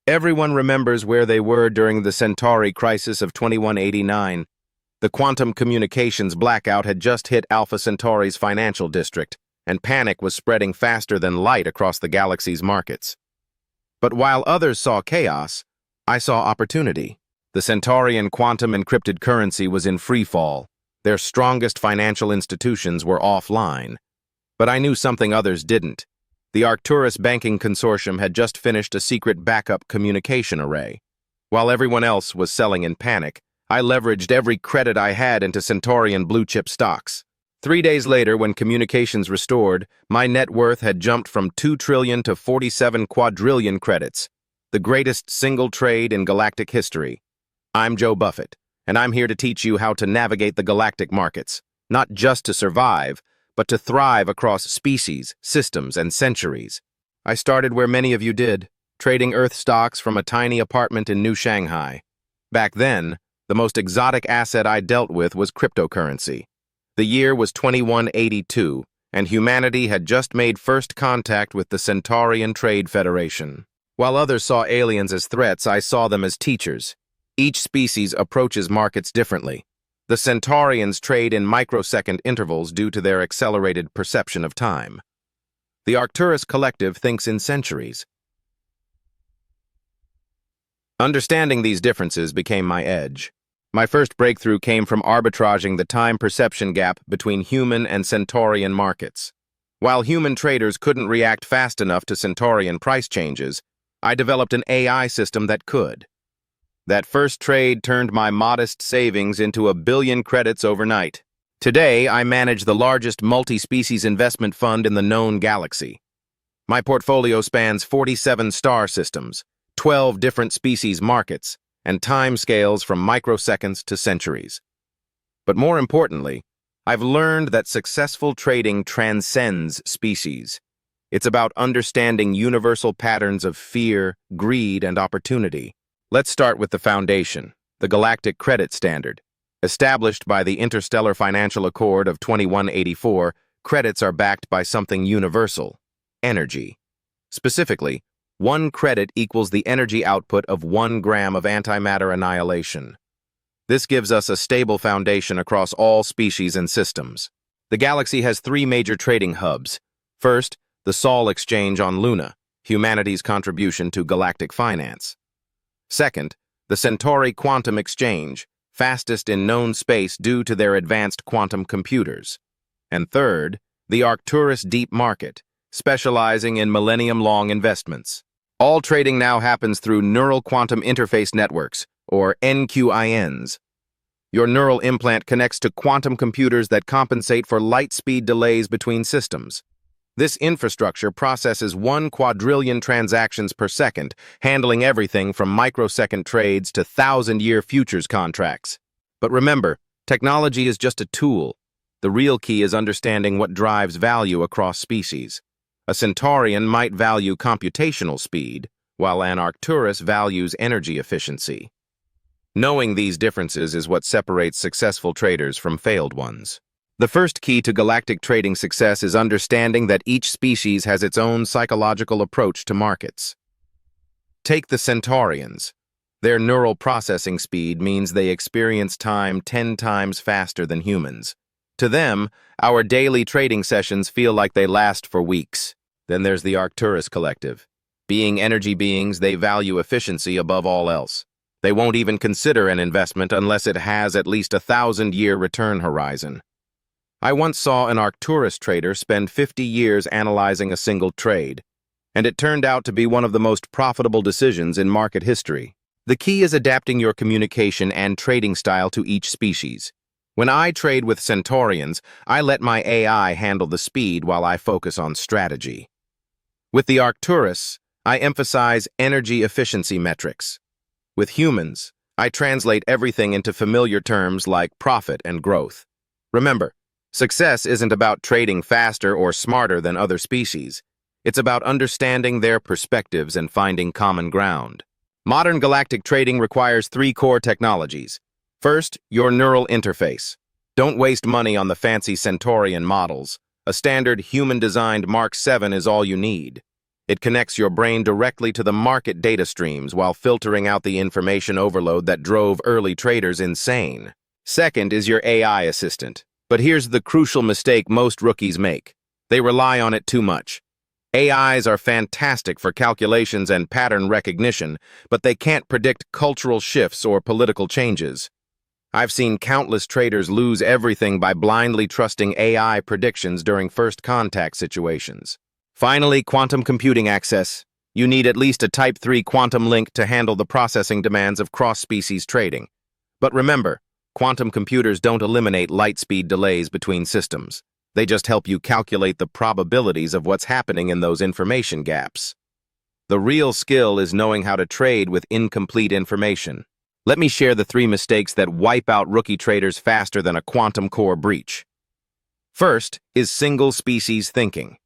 Everyone remembers where they were during the Centauri crisis of 2189. The quantum communications blackout had just hit Alpha Centauri's financial district, and panic was spreading faster than light across the galaxy's markets. But while others saw chaos, I saw opportunity. The Centaurian quantum encrypted currency was in free fall. Their strongest financial institutions were offline. But I knew something others didn't. The Arcturus Banking Consortium had just finished a secret backup communication array. While everyone else was selling in panic, I leveraged every credit I had into Centaurian blue-chip stocks. 3 days later, when communications restored, my net worth had jumped from 2 trillion to 47 quadrillion credits, the greatest single trade in galactic history. I'm Joe Buffett, and I'm here to teach you how to navigate the galactic markets, not just to survive, but to thrive across species, systems, and centuries. I started where many of you did, trading Earth stocks from a tiny apartment in New Shanghai. Back then, the most exotic asset I dealt with was cryptocurrency. The year was 2182, and humanity had just made first contact with the Centaurian Trade Federation. While others saw aliens as threats, I saw them as teachers. Each species approaches markets differently. The Centaurians trade in microsecond intervals due to their accelerated perception of time. The Arcturus Collective thinks in centuries. Understanding these differences became my edge. My first breakthrough came from arbitraging the time perception gap between human and Centaurian markets. While human traders couldn't react fast enough to Centaurian price changes, I developed an AI system that could. That first trade turned my modest savings into 1 billion credits overnight. Today, I manage the largest multi-species investment fund in the known galaxy. My portfolio spans 47 star systems, 12 different species markets, and timescales from microseconds to centuries. But more importantly, I've learned that successful trading transcends species. It's about understanding universal patterns of fear, greed, and opportunity. Let's start with the foundation, the Galactic Credit Standard. Established by the Interstellar Financial Accord of 2184, credits are backed by something universal: energy. Specifically, 1 credit equals the energy output of 1 gram of antimatter annihilation. This gives us a stable foundation across all species and systems. The galaxy has 3 major trading hubs. First, the Sol Exchange on Luna, humanity's contribution to galactic finance. Second, the Centauri Quantum Exchange, fastest in known space due to their advanced quantum computers. And third, the Arcturus Deep Market, specializing in millennium-long investments. All trading now happens through Neural Quantum Interface Networks, or NQINs. Your neural implant connects to quantum computers that compensate for light-speed delays between systems. This infrastructure processes 1 quadrillion transactions per second, handling everything from microsecond trades to 1,000-year futures contracts. But remember, technology is just a tool. The real key is understanding what drives value across species. A Centaurian might value computational speed, while an Arcturus values energy efficiency. Knowing these differences is what separates successful traders from failed ones. The first key to galactic trading success is understanding that each species has its own psychological approach to markets. Take the Centaurians. Their neural processing speed means they experience time 10 times faster than humans. To them, our daily trading sessions feel like they last for weeks. Then there's the Arcturus Collective. Being energy beings, they value efficiency above all else. They won't even consider an investment unless it has at least a 1,000-year return horizon. I once saw an Arcturus trader spend 50 years analyzing a single trade, and it turned out to be one of the most profitable decisions in market history. The key is adapting your communication and trading style to each species. When I trade with Centaurians, I let my AI handle the speed while I focus on strategy. With the Arcturus, I emphasize energy efficiency metrics. With humans, I translate everything into familiar terms like profit and growth. Remember, success isn't about trading faster or smarter than other species. It's about understanding their perspectives and finding common ground. Modern galactic trading requires 3 core technologies. First, your neural interface. Don't waste money on the fancy Centaurian models. A standard human-designed Mark 7 is all you need. It connects your brain directly to the market data streams while filtering out the information overload that drove early traders insane. Second is your AI assistant. But here's the crucial mistake most rookies make. They rely on it too much. AIs are fantastic for calculations and pattern recognition, but they can't predict cultural shifts or political changes. I've seen countless traders lose everything by blindly trusting AI predictions during first contact situations. Finally, quantum computing access. You need at least a Type 3 quantum link to handle the processing demands of cross-species trading. But remember, quantum computers don't eliminate light-speed delays between systems. They just help you calculate the probabilities of what's happening in those information gaps. The real skill is knowing how to trade with incomplete information. Let me share the 3 mistakes that wipe out rookie traders faster than a quantum core breach. First is single-species thinking.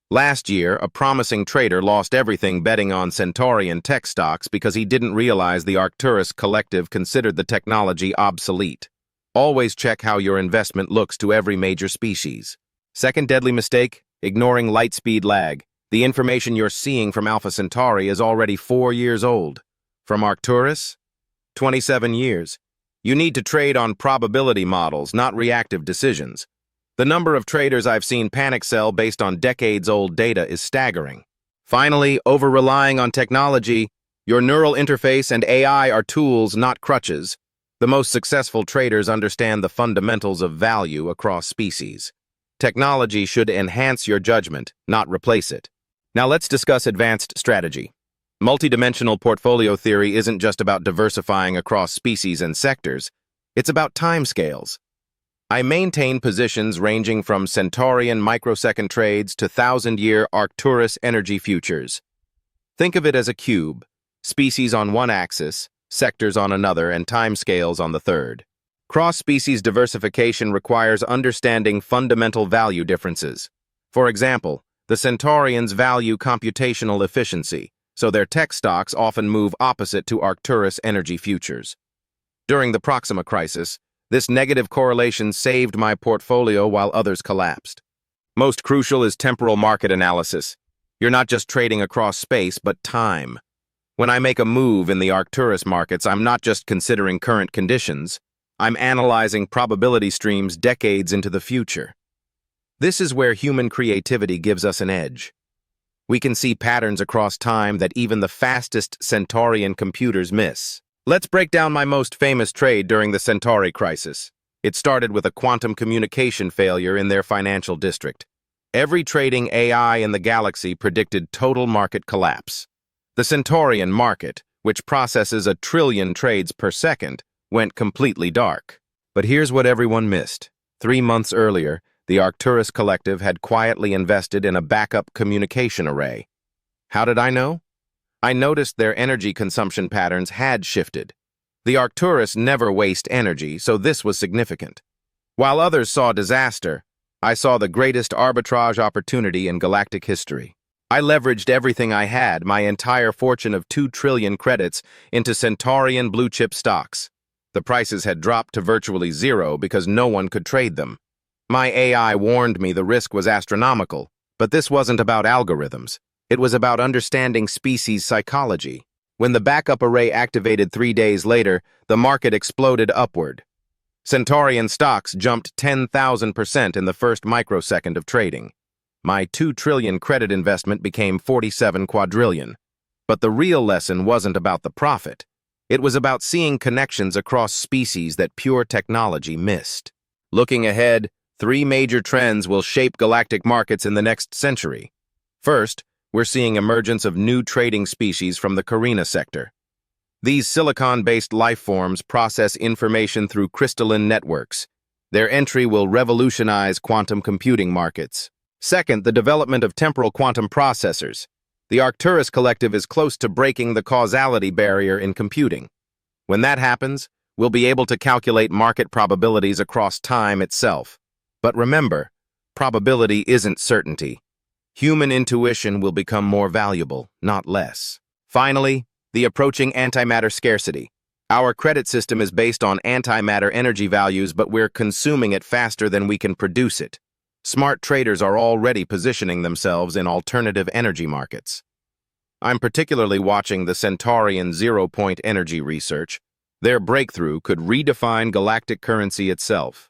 Last year, a promising trader lost everything betting on Centaurian tech stocks because he didn't realize the Arcturus Collective considered the technology obsolete. Always check how your investment looks to every major species. Second deadly mistake, ignoring light speed lag. The information you're seeing from Alpha Centauri is already 4 years old. From Arcturus? 27 years. You need to trade on probability models, not reactive decisions. The number of traders I've seen panic sell based on decades-old data is staggering. Finally, over-relying on technology, your neural interface and AI are tools, not crutches. The most successful traders understand the fundamentals of value across species. Technology should enhance your judgment, not replace it. Now let's discuss advanced strategy. Multidimensional portfolio theory isn't just about diversifying across species and sectors. It's about timescales. I maintain positions ranging from Centaurian microsecond trades to 1,000-year Arcturus energy futures. Think of it as a cube, species on one axis, sectors on another, and timescales on the third. Cross-species diversification requires understanding fundamental value differences. For example, the Centaurians value computational efficiency, so their tech stocks often move opposite to Arcturus energy futures. During the Proxima crisis, this negative correlation saved my portfolio while others collapsed. Most crucial is temporal market analysis. You're not just trading across space, but time. When I make a move in the Arcturus markets, I'm not just considering current conditions. I'm analyzing probability streams decades into the future. This is where human creativity gives us an edge. We can see patterns across time that even the fastest Centaurian computers miss. Let's break down my most famous trade during the Centauri crisis. It started with a quantum communication failure in their financial district. Every trading AI in the galaxy predicted total market collapse. The Centaurian market, which processes 1 trillion trades per second, went completely dark. But here's what everyone missed. 3 months earlier, the Arcturus Collective had quietly invested in a backup communication array. How did I know? I noticed their energy consumption patterns had shifted. The Arcturus never waste energy, so this was significant. While others saw disaster, I saw the greatest arbitrage opportunity in galactic history. I leveraged everything I had, my entire fortune of 2 trillion credits, into Centaurian blue-chip stocks. The prices had dropped to virtually zero because no one could trade them. My AI warned me the risk was astronomical, but this wasn't about algorithms. It was about understanding species psychology. When the backup array activated 3 days later, the market exploded upward. Centaurian stocks jumped 10,000% in the first microsecond of trading. My 2 trillion credit investment became 47 quadrillion. But the real lesson wasn't about the profit. It was about seeing connections across species that pure technology missed. Looking ahead, 3 major trends will shape galactic markets in the next century. First, we're seeing emergence of new trading species from the Carina sector. These silicon-based life forms process information through crystalline networks. Their entry will revolutionize quantum computing markets. Second, the development of temporal quantum processors. The Arcturus Collective is close to breaking the causality barrier in computing. When that happens, we'll be able to calculate market probabilities across time itself. But remember, probability isn't certainty. Human intuition will become more valuable, not less. Finally, the approaching antimatter scarcity. Our credit system is based on antimatter energy values, but we're consuming it faster than we can produce it. Smart traders are already positioning themselves in alternative energy markets. I'm particularly watching the Centaurian zero-point energy research. Their breakthrough could redefine galactic currency itself.